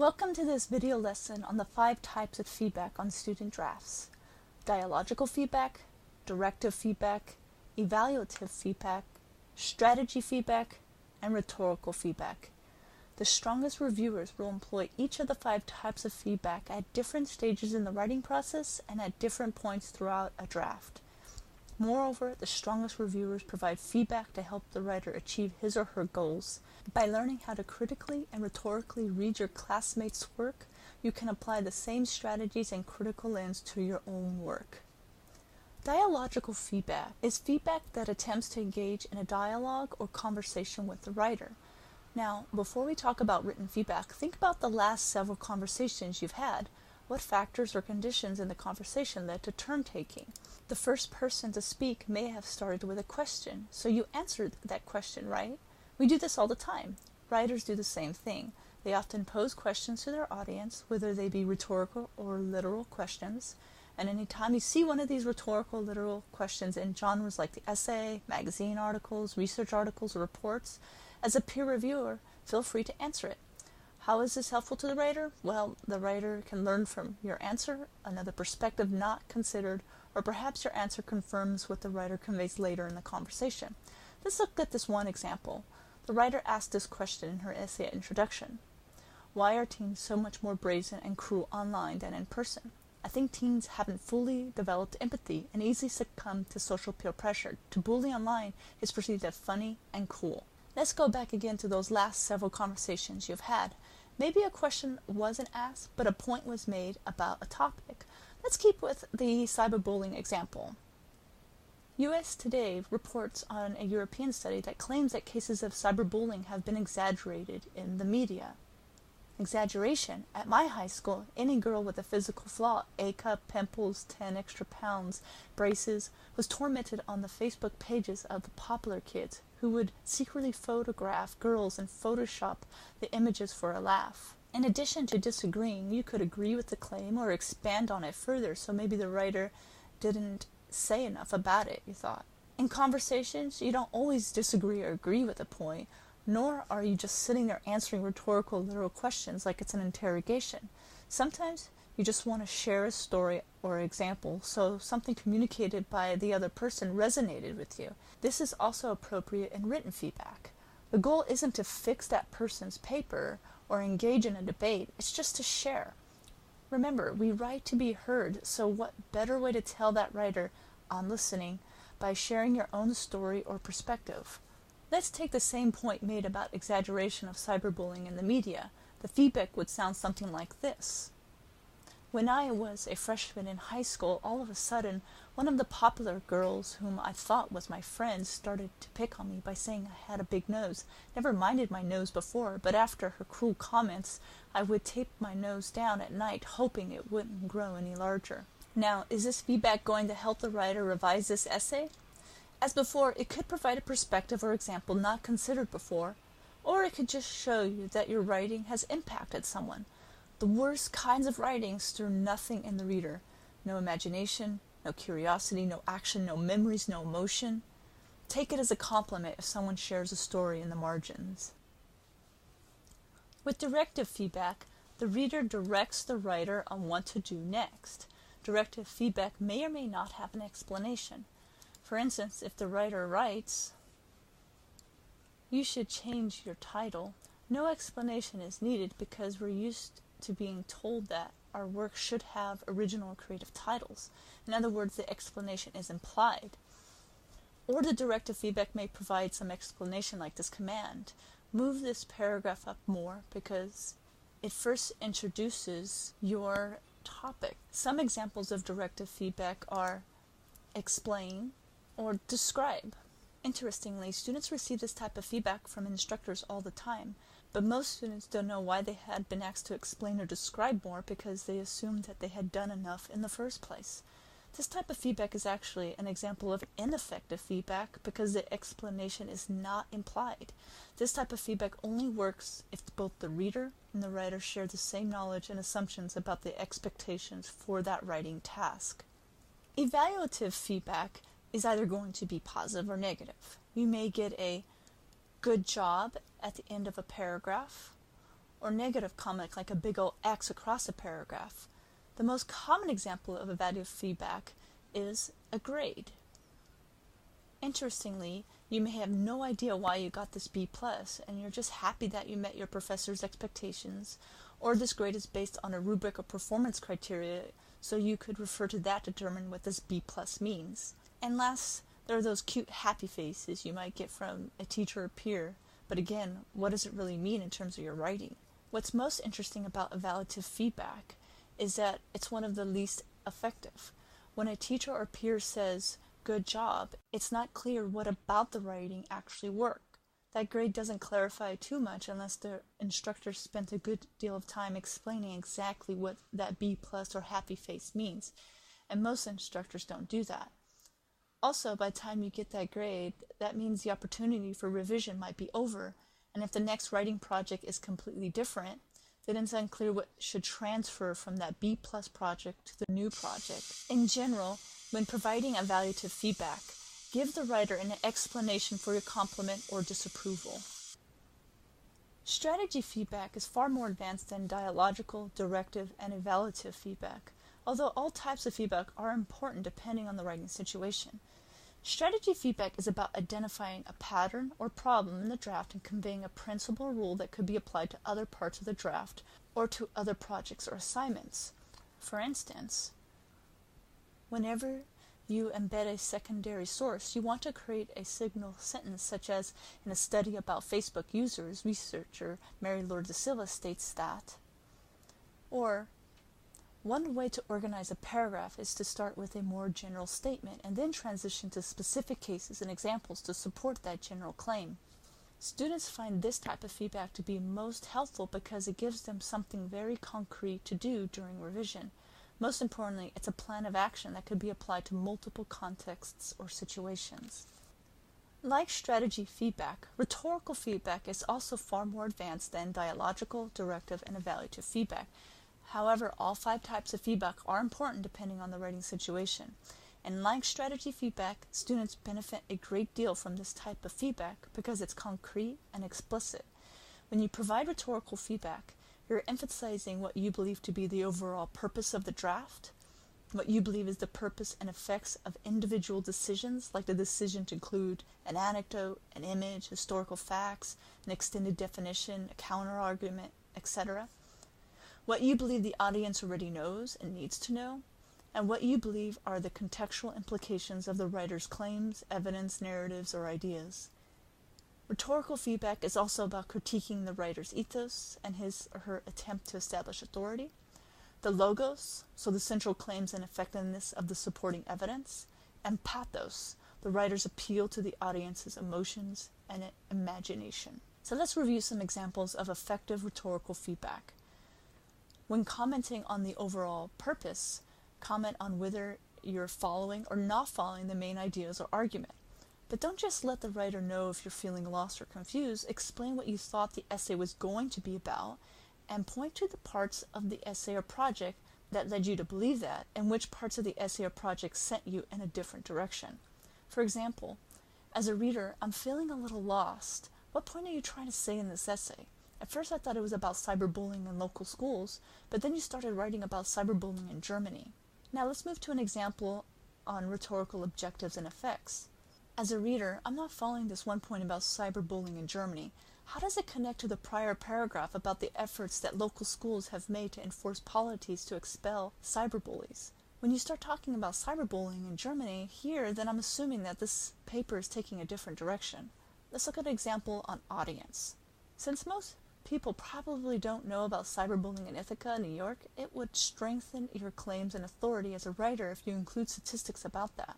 Welcome to this video lesson on the 5 types of feedback on student drafts: dialogical feedback, directive feedback, evaluative feedback, strategy feedback, and rhetorical feedback. The strongest reviewers will employ each of the 5 types of feedback at different stages in the writing process and at different points throughout a draft. Moreover, the strongest reviewers provide feedback to help the writer achieve his or her goals. By learning how to critically and rhetorically read your classmates' work, you can apply the same strategies and critical lens to your own work. Dialogical feedback is feedback that attempts to engage in a dialogue or conversation with the writer. Now, before we talk about written feedback, think about the last several conversations you've had. What factors or conditions in the conversation led to turn-taking? The first person to speak may have started with a question, so you answered that question, right? We do this all the time. Writers do the same thing. They often pose questions to their audience, whether they be rhetorical or literal questions. And anytime you see one of these rhetorical, literal questions in genres like the essay, magazine articles, research articles, or reports, as a peer reviewer, feel free to answer it. How is this helpful to the writer? Well, the writer can learn from your answer, another perspective not considered, or perhaps your answer confirms what the writer conveys later in the conversation. Let's look at this one example. The writer asked this question in her essay introduction: why are teens so much more brazen and cruel online than in person? I think teens haven't fully developed empathy and easily succumb to social peer pressure. To bully online is perceived as funny and cool. Let's go back again to those last several conversations you've had. Maybe a question wasn't asked, but a point was made about a topic. Let's keep with the cyberbullying example. US Today reports on a European study that claims that cases of cyberbullying have been exaggerated in the media. Exaggeration. At my high school, any girl with a physical flaw, A cup, pimples, 10 extra pounds, braces, was tormented on the Facebook pages of the popular kids who would secretly photograph girls and Photoshop the images for a laugh. In addition to disagreeing, you could agree with the claim or expand on it further, so maybe the writer didn't say enough about it, you thought. In conversations, you don't always disagree or agree with a point, nor are you just sitting there answering rhetorical, literal questions like it's an interrogation. Sometimes you just want to share a story or example, so something communicated by the other person resonated with you. This is also appropriate in written feedback. The goal isn't to fix that person's paper or engage in a debate, it's just to share. Remember, we write to be heard, so what better way to tell that writer, "I'm listening," by sharing your own story or perspective. Let's take the same point made about exaggeration of cyberbullying in the media. The feedback would sound something like this. When I was a freshman in high school, all of a sudden, one of the popular girls whom I thought was my friend started to pick on me by saying I had a big nose. Never minded my nose before, but after her cruel comments, I would tape my nose down at night, hoping it wouldn't grow any larger. Now, is this feedback going to help the writer revise this essay? As before, it could provide a perspective or example not considered before, or it could just show you that your writing has impacted someone. The worst kinds of writing stir nothing in the reader. No imagination, no curiosity, no action, no memories, no emotion. Take it as a compliment if someone shares a story in the margins. With directive feedback, the reader directs the writer on what to do next. Directive feedback may or may not have an explanation. For instance, if the writer writes, "You should change your title," no explanation is needed because we're used to being told that our work should have original creative titles. In other words, the explanation is implied. Or the directive feedback may provide some explanation like this command: move this paragraph up more because it first introduces your topic. Some examples of directive feedback are explain or describe. Interestingly, students receive this type of feedback from instructors all the time, but most students don't know why they had been asked to explain or describe more because they assumed that they had done enough in the first place. This type of feedback is actually an example of ineffective feedback because the explanation is not implied. This type of feedback only works if both the reader and the writer share the same knowledge and assumptions about the expectations for that writing task. Evaluative feedback is either going to be positive or negative. You may get a "good job" at the end of a paragraph, or negative comment like a big old X across a paragraph. The most common example of evaluative feedback is a grade. Interestingly, you may have no idea why you got this B+, and you're just happy that you met your professor's expectations, or this grade is based on a rubric of performance criteria, so you could refer to that to determine what this B+ means. And last, there are those cute happy faces you might get from a teacher or peer, but again, what does it really mean in terms of your writing? What's most interesting about evaluative feedback is that it's one of the least effective. When a teacher or peer says, "good job," it's not clear what about the writing actually worked. That grade doesn't clarify too much unless the instructor spent a good deal of time explaining exactly what that B+ or happy face means, and most instructors don't do that. Also, by the time you get that grade, that means the opportunity for revision might be over, and if the next writing project is completely different, then it's unclear what should transfer from that B+ project to the new project. In general, when providing evaluative feedback, give the writer an explanation for your compliment or disapproval. Strategy feedback is far more advanced than dialogical, directive, and evaluative feedback, although all types of feedback are important depending on the writing situation. Strategy feedback is about identifying a pattern or problem in the draft and conveying a principle or rule that could be applied to other parts of the draft or to other projects or assignments. For instance, whenever you embed a secondary source, you want to create a signal sentence, such as in a study about Facebook users, researcher Mary Lord da Silva states that. Or, one way to organize a paragraph is to start with a more general statement and then transition to specific cases and examples to support that general claim. Students find this type of feedback to be most helpful because it gives them something very concrete to do during revision. Most importantly, it's a plan of action that could be applied to multiple contexts or situations. Like strategy feedback, rhetorical feedback is also far more advanced than dialogical, directive, and evaluative feedback. However, all 5 types of feedback are important depending on the writing situation. And like strategy feedback, students benefit a great deal from this type of feedback because it's concrete and explicit. When you provide rhetorical feedback, you're emphasizing what you believe to be the overall purpose of the draft, what you believe is the purpose and effects of individual decisions, like the decision to include an anecdote, an image, historical facts, an extended definition, a counter-argument, etc. What you believe the audience already knows and needs to know, and what you believe are the contextual implications of the writer's claims, evidence, narratives, or ideas. Rhetorical feedback is also about critiquing the writer's ethos and his or her attempt to establish authority. The logos, so the central claims and effectiveness of the supporting evidence, and pathos, the writer's appeal to the audience's emotions and imagination. So let's review some examples of effective rhetorical feedback. When commenting on the overall purpose, comment on whether you're following or not following the main ideas or argument. But don't just let the writer know if you're feeling lost or confused. Explain what you thought the essay was going to be about, and point to the parts of the essay or project that led you to believe that, and which parts of the essay or project sent you in a different direction. For example, as a reader, I'm feeling a little lost. What point are you trying to say in this essay? At first I thought it was about cyberbullying in local schools, but then you started writing about cyberbullying in Germany. Now let's move to an example on rhetorical objectives and effects. As a reader, I'm not following this one point about cyberbullying in Germany. How does it connect to the prior paragraph about the efforts that local schools have made to enforce policies to expel cyberbullies? When you start talking about cyberbullying in Germany here, then I'm assuming that this paper is taking a different direction. Let's look at an example on audience. Since most people probably don't know about cyberbullying in Ithaca, New York, it would strengthen your claims and authority as a writer if you include statistics about that.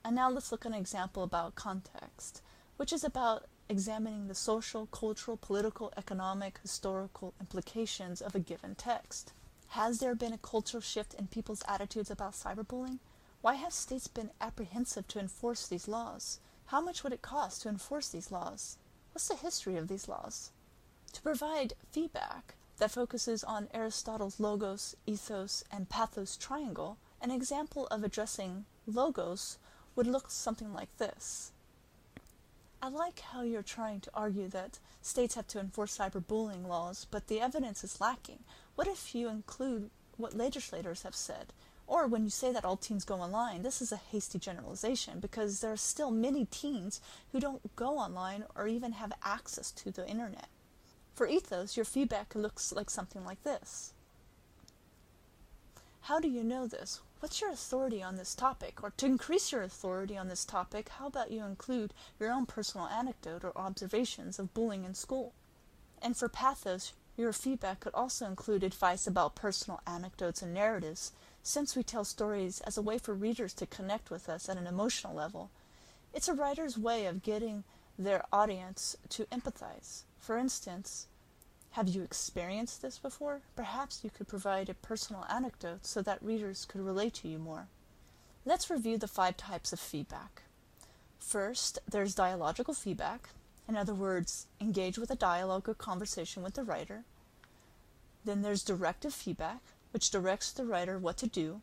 And now let's look at an example about context, which is about examining the social, cultural, political, economic, historical implications of a given text. Has there been a cultural shift in people's attitudes about cyberbullying? Why have states been apprehensive to enforce these laws? How much would it cost to enforce these laws? What's the history of these laws? To provide feedback that focuses on Aristotle's Logos, ethos, and pathos triangle, an example of addressing logos would look something like this. I like how you're trying to argue that states have to enforce cyberbullying laws, but the evidence is lacking. What if you include what legislators have said? Or when you say that all teens go online, this is a hasty generalization because there are still many teens who don't go online or even have access to the internet. For ethos, your feedback looks like something like this. How do you know this? What's your authority on this topic? Or to increase your authority on this topic, how about you include your own personal anecdote or observations of bullying in school? And for pathos, your feedback could also include advice about personal anecdotes and narratives, since we tell stories as a way for readers to connect with us at an emotional level. It's a writer's way of getting their audience to empathize. For instance, have you experienced this before? Perhaps you could provide a personal anecdote so that readers could relate to you more. Let's review the 5 types of feedback. First, there's dialogical feedback. In other words, engage with a dialogue or conversation with the writer. Then there's directive feedback, which directs the writer what to do,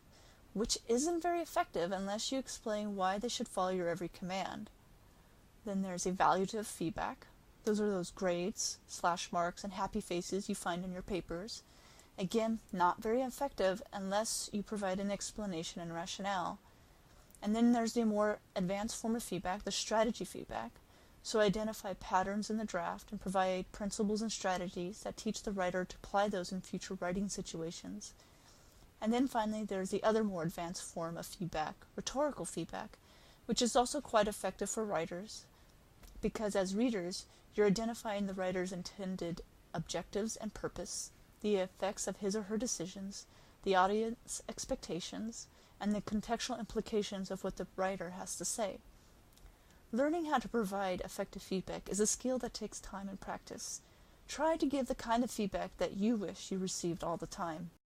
which isn't very effective unless you explain why they should follow your every command. Then there's evaluative feedback. Those are those grades, slash marks, and happy faces you find in your papers. Again, not very effective unless you provide an explanation and rationale. And then there's the more advanced form of feedback, the strategy feedback. So identify patterns in the draft and provide principles and strategies that teach the writer to apply those in future writing situations. And then finally, there's the other more advanced form of feedback, rhetorical feedback, which is also quite effective for writers, because as readers, you're identifying the writer's intended objectives and purpose, the effects of his or her decisions, the audience expectations, and the contextual implications of what the writer has to say. Learning how to provide effective feedback is a skill that takes time and practice. Try to give the kind of feedback that you wish you received all the time.